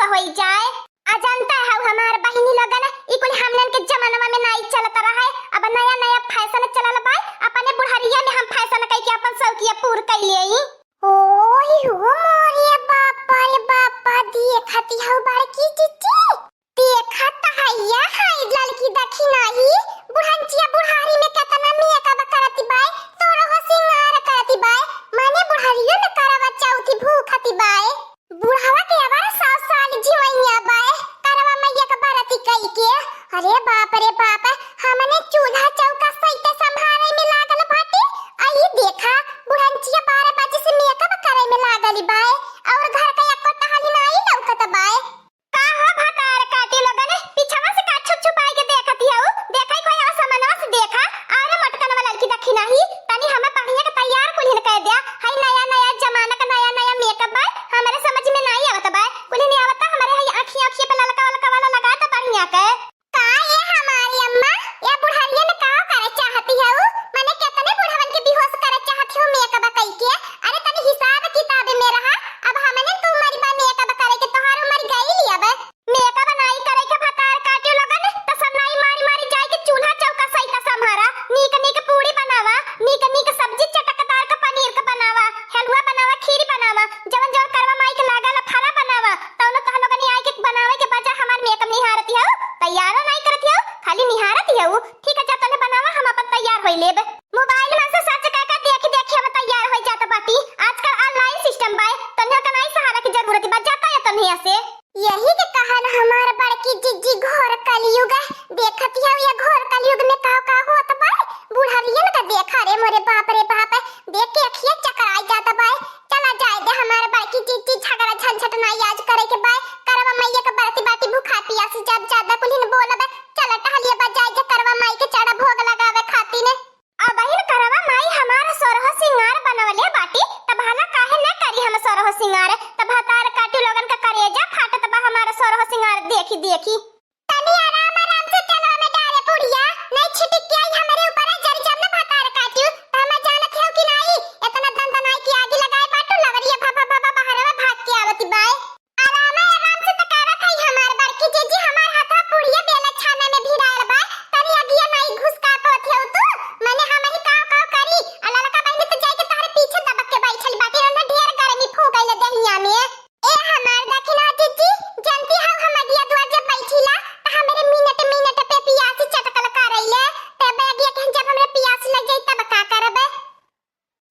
होई जाए। अजंता है हमार बहिनी लगन ई कुल हमनन के जमाना में नहीं चलत रहा है। अब नया नया फैशन चलल बा, अपने बुढ़ारिया में हम फैशन कई के अपन सौकिया पूर कइले। ओय हो मोरे बापा रे बापा, देखती हौ बड़की चिच्ची, देखत हैया हाय लड़की देखी नाही बुढ़ंचिया बुढ़ारी में केतना मेकअप करती बाय, तोरो हो सिंगार करती बाय, माने बुढ़ारिया में करवा चौथी भूखती बाय। बुढ़ावा के अबर 100 साल जीवैया बाय, करवा मैया के बरती कई के। अरे बाप रे बाप, हमने चूल्हा चौका सहित संभाले में लागल बाटे। आई देखा बुढ़ंचिया 12 बजे से मेकअप करे में लागली बाय, और घर का एको टहली नहीं लौकत बाय। का हो भकार काटी लगन पीछवा से का छुप छुपाई के देखती हौ, देखै कोई असमनवा से देखा और मटकन वाला लड़की देखी नहीं तनी हमें पढ़िए के तैयार कुलिन कह दिया। हाय नया नया जमाना का नया नया मेकअप बाय, हमारे समझ में नहीं आवत बाय, कुलिन नहीं आवत। हमारे है आँखियों आँखियों पे ललका वाला वाला लगा तो बढ़िया के। का ये हमारी अम्मा या बुढ़ारिया में का करे चाहती है? माने कितने बुढ़ावन के बेहोश करे चाहती हो मेकअप कई के? अरे तनी हिसाब किताब में रहा। अब हमने तुम्हारी बा मेकअप करे के तोहार उमर गई ली। अब मेकअप नहीं करे के भकार काटे लगन त सब नहीं मारी मारी जाए के चूल्हा चौका सही का संभारा, नीक नीक पूरी बनावा, नीक नीक सब्जी चटकदार का पनीर का बनावा, हलवा बनावा, खीर बनावा, जवन जवन करवा माई के लागल फला बनावा। तौनो तह लोगन आई के बनावे के बजा हमार मेकअप निहारती हो, तैयार नहीं करती हो, खाली निहारती हो। ठीक है जा तने बनावा, हम अपन तैयार होई लेब। मोबाइल में से सच कह के देखी देखी हम तैयार होई जात बाटी। आजकल ऑनलाइन सिस्टम बाय, तन्हे का नहीं सहारा की जरूरत बा, जाता है तन्हे से। यही के कहन हमार बड़की जिज्जी घोर कलयुग देखती है। ये घोर कलयुग में का होत बा, बुढ़ारियन का देखा रे मोरे बाप रे बाप, देख के अखियां चकराई जाता बा। चला जाए दे हमार बड़की जिज्जी, झगड़ा झंझट नहीं आज करे के बा। करवा मैया के बरती बाटी भूखा पियासी जब ज्यादा कुलिन बोलब चला टहलिए बा जाए जे करवा माई के चढ़ा भोग लगावे खाती ने। अब ही करवा माई हमार सोरह सिंगार बनवले बाटी, तब हाला काहे न करी हम सोरह सिंगार। तब हतार काटू लोगन का करेजा फाटत बा हमार सोरह सिंगार देखी देखी। तनी आराम आराम से चलो में डाले पुड़िया, नहीं छिटक के आई हमारे ऊपर जर जब न हतार काटू त हम जानत हो कि नहीं इतना दंदनाई की आगे लगाए बाटू लगरिया भा भा बाहर में भाग के आवती बाय। आराम आराम से तकारा खाई हमार बड़की जीजी, हमार हाथा पुड़िया बेला छाना में भिड़ाल बा, तनी अगिया नहीं घुसका पत हो तू। माने हम ही काव करी अल्लाह का बहन तो जाके तारे पीछे दबक के बैठल बाटी, रंधा ढेर गर्मी फूकैले दहिया में। ए हमार दखिना जीजी जानती हो हम अगिया द्वार जब बैठिला त हमरे मिनट मिनट पे पियासी चटकल करैले, तब अगिया के जब हमरे पियास लग जाई तब का करबे?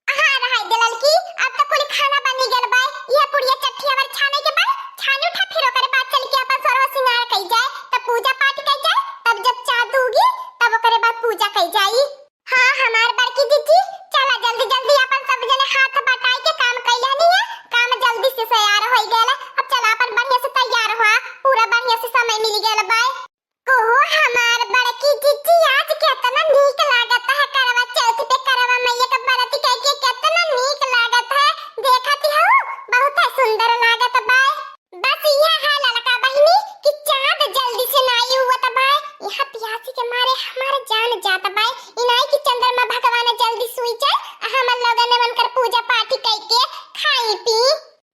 हां रहै दे लड़की, अब तो कुल खाना बनी गेल बा। ये पुड़िया चट्ठी अवर छाने के बाद छानू ठा फिर ओकरे बाद चल के अपन सर्व सिंगार कई जाए, तब पूजा पाठ कई जाए, तब जब चाह दूगी तब ओकरे बाद पूजा कई जाई। हां हमार बड़की दीदी चला जल्दी जल्दी अपन सब जने हाथ बटाई के काम कइले नहीं, काम जल्दी से तैयार होई गेल। अब चला अपन बढ़िया से तैयार हुआ, पूरा बढ़िया से समय मिल गेल बाय। ओहो हमार बड़की दीदी आज कितना नीक लागत है, करवा चौथ पे करवा मैया के बरती कह के कितना नीक लागत है, देखती हो बहुत सुंदर लागत बाय। बस ये है ललका बहिनी कि चांद जल्दी से नहीं हुआ त बाय, यहां प्यासी के मारे हमारे जान जाता बाय। इनाई की चंद्रमा भगवान जल्दी सुई जाए, हम लोगन ने बनकर पूजा पाठ कई के खाई पी।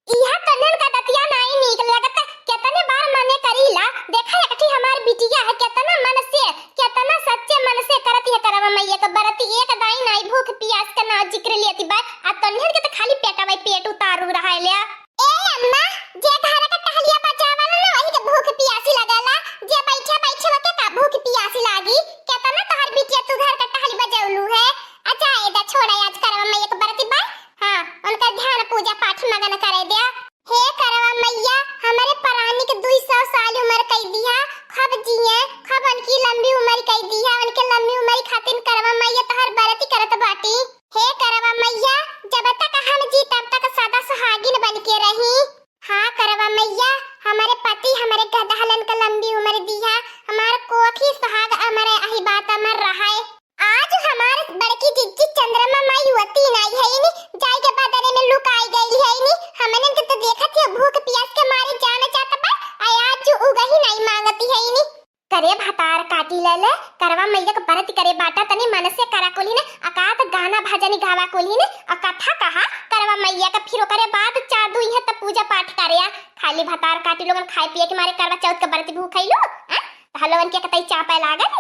यह तनन का दतिया नहीं नीक लागत, कितने बार मने करीला। देखा एकठी हमार बिटिया है कितना मन से कितना सच्चे मन से करती है करवा मैया के बरती, एक दाई नहीं भूख प्यास का ना जिक्र लेती बा। आ तन्हन के त खाली पेटवा पेट उतारू रहा ले। ए अम्मा जे घर का टहलिया बचावल ना वही के भूख प्यासी लगाला, जे बैठे बैठे के का भूख प्यासी लागी। कितना तोहर बिटिया तू घर का टहली बजावलू है। अच्छा एदा छोड़ा आज करवा मैया के बरती बा। हां उनका ध्यान पूजा पाठ मगन करे दिया। हे करवा मैया हमारे परानी के 200 साल उम्र कई दिया, खब जिए खब उनकी लंबी उम्र कई दिया, उनके लंबी उम्र खातिर करवा मैया तोहर बरती करत बाटी। हे करवा मैया जब तक हम जी तब तक सदा सुहागिन बन के रही। हां करवा मैया हमारे पति हमारे गदहलन का लंबी उम्र दिया, हमार कोखी सुहाग अमर अही बात अमर रहा है। आज हमारे बड़की जिज्जी चंद्रमा माई वती नहीं है नी, जाय के बदले में लुकाई गई है नी। हमने तो देखा थी भूख प्यास के मारे जाना चाहता बा, आज उगा ही नहीं मांगती है नी। करे भतार काटी ले ले करवा मैया के बरत करे बाटा तनी मन से करा कोली ने अकात गाना भजनी गावा कोली ने और कथा कहा करवा मैया का फिर ओकरे बाद चार दुई है त पूजा पाठ करिया खाली भतार काटी लोगन खाए पिए के मारे करवा चौथ के बरती भूखैलो हां त लोगन के कतई चापे लागल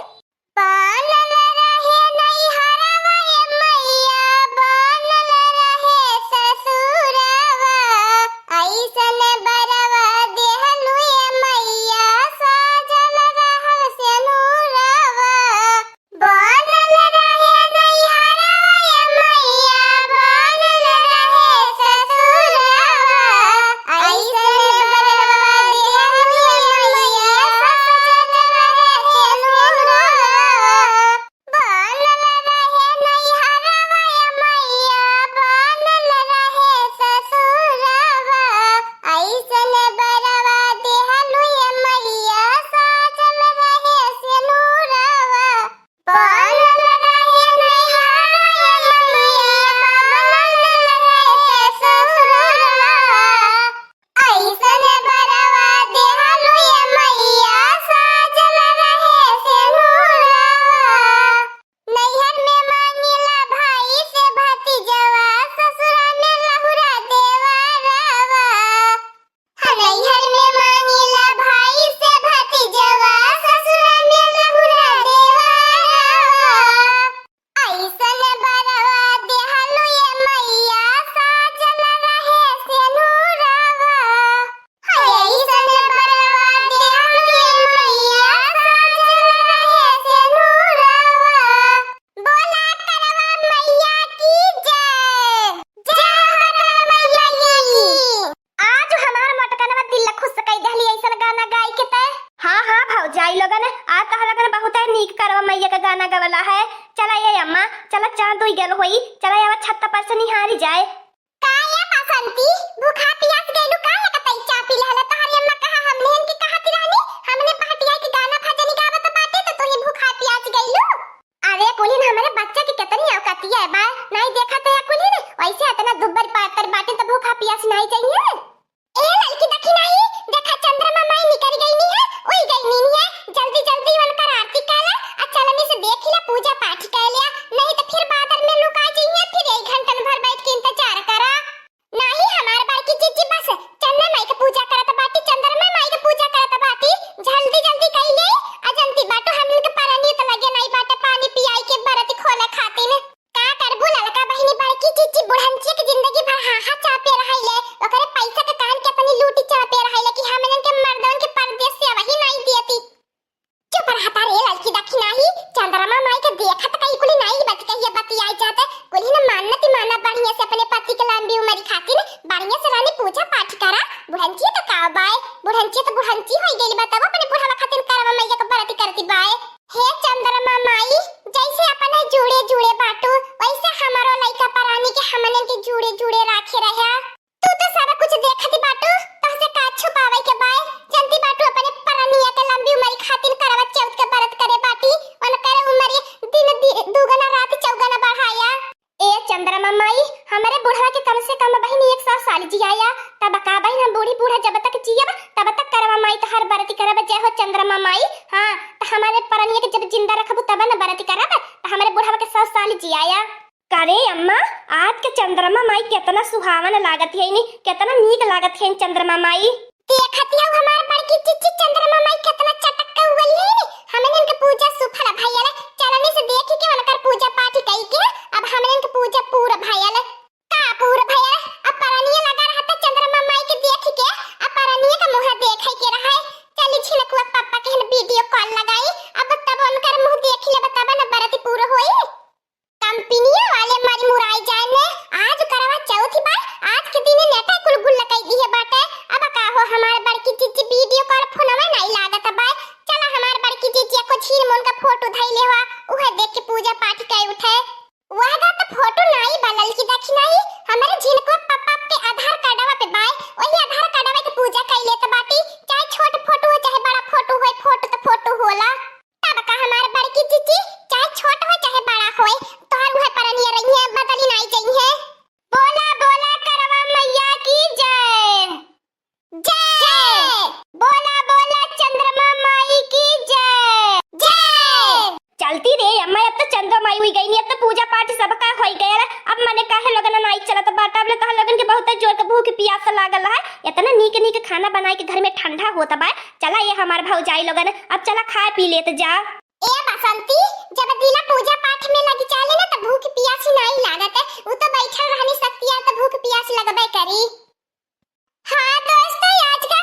बनल रहे नहीं हरवा ये मैया बनल रहे ससुरवा ऐसन बरवा देहलु ये मैया साजल रहल से नूरवा बनल रहे नहीं हरवा ये मैया बनल रहे ससुरवा ऐसन बरवा देहलु ये मैया साजल रहे से नूरवा बनल रहे नहीं हरवा ये मैया बनल रहे ससुरवा ऐसन बरवा देहलु ये मैया साजल रहे से नूरवा बनल रहे नहीं हरवा ये मैया बनल रहे ससुरवा ऐसन बरवा देहलु ये मैया साजल रहे से नूरवा नैहर में मांगिला भाई से भतीजवा ससुरा में लहुरा देवरवा नैहर में मांगिला भाई से भतीजवा ससुरा में लहुरा देवरवा ऐसन बरवा देहलु ये मैया साजल रहे से नूरवा ऐसन बरवा देहलु ये मैया साजल रहे से नूरवा बोला करवा मैया की जय करवा मैया की आज हमार मटकनवा दिल खुश कई दहली ऐसन गाना गाय के तय हां भौजाई लोगन आज तह लगन बहुत नीक करवा मैया का गाना गवला है चला ये अम्मा चला चांद दुई गेल होई चला आवा छत्ता पर से निहारी जाए काया बसंती भूखा प्यास गइलु काया कतई चा पी लहला तहरी अम्मा कहा हमने इनकी कहती रहनी हमने पहटिया के गाना भजनी गावत बाटे तो तू ही भूखा प्यास गइलु अरे कुलीन हमारे बच्चे की कितनी औकाती है बा नहीं देखा तो या कुलीन वैसे इतना दुब्बर पातर बाटे तो भूखा प्यास नहीं चाहिए ए लड़की देखी नहीं देखा चंद्रमा माई निकल गई नहीं है ओई गई नहीं है जल्दी जल्दी बनकर आरती काला आ चलने से देख लिया पूजा पाठ कर लिया नहीं तो फिर बादल में लुका जाइए फिर 1 घंटा भर बैठ के इंतजार करा नहीं हमारे बाई की जीजी बस चंद्रमा माई की पूजा करत बाटी चंद्रमा माई की पूजा करत बाटी जल्दी जल्दी कर ले अजंती बाटो हमन के पानी तो लगे नहीं बाटे पानी पियाई के बरती खोले खातिर का करबू ललका बहिनी बड़की जीजी बुढ़ंची की जिंदगी भर हाहा चापे रहिले ओकरे पैसा के कान के अपनी लूटी चापे रहिले कि हमन के मर्दन के परदेश से वही नहीं देती चुप रहता रे लड़की देखी नहीं चंद्रमा माई के देखत कई कुली नहीं बच के ये बतियाई जाते कुली ने मानती माना बढ़िया से अपने पति के लंबी उम्र खातिर बढ़िया से रानी पूजा पाठ करा बुढ़ंची तो का बाय बुढ़ंची होई गेली बताओ अपने बुढ़ावा खातिर करवा मैया के बरती करती बाय हे चंद्रमा माई जैसे अपन जुड़े जुड़े बाटू वैसे हमारो लइका परानी के हमन के जुड़े जुड़े राखे रहा तू तो सारा कुछ देखती बाटू तहसे का छुपावे के बाय जनती बाटू अपने परानिया के लंबी उम्र खातिर करवा चौथ के व्रत करे बाटी और करे उम्र दिन दुगना रात चौगना बढ़ाया ए चंद्रमा माई हमारे बुढ़वा के कम से कम बहिनी 100 साल जियाया तब का बहिन बूढ़ी बूढ़ा जब तक जियब तब तक करवा माई तो हर बरती करब जय हो चंद्रमा माई हां तो हमारे परानिया के जब जिंदा रखबू तब न बरती करब तो हमारे बुढ़वा के 100 साल जियाया करे अम्मा आज के चंद्रमा माई कितना सुहावन लागत है नी कितना नीक लागत है चंद्रमा माई देखती हो हमार बड़की चिच्ची चंद्रमा माई कितना चटक के उगल है हमन इनके पूजा सुफल भैया चलने से देखी के उनकर पूजा पाठ कई के अब हमन इनके पूजा पूरा भैया का पूरा भैया अब परानिया लगा रहता चंद्रमा माई के देख के अब परानिया का मुंह देखे के रहा चली छिलकुआ पापा के वीडियो कॉल लगाई अब तब उनकर मुंह देख ले बताबा न बरती पूरा होई कंपनिया वाले मारी मुराई जाने आज करवा चौथी बार आज के दिन नेटा कुल गुल लगाई दी है बाटे अब का हो हमारे बड़की जीजी वीडियो कॉल फोनवा नहीं लागत बा चला हमारे बड़की जीजी को छीन मोन का फोटो धइले हुआ उहे देख के पूजा पाठ कर उठे वह तो फोटो नहीं बलल की देखी अब मैंने काहे लोगन नहीं चलत बाटा अब तह लोगन के बहुत जोर के भूख प्यास लागल है। इतना नीक नीक खाना बनाई के घर में ठंडा होता बा। चला ये हमार भौजाई लोगन अब चला खा पी लेत जा। ए बसंती जब दिला पूजा पाठ में लगी चाले ना त भूख प्यास नहीं लागत है। उ तो बैठल रहनी सकती है तो भूख प्यास लगबे करी। हां दोस्तों आज का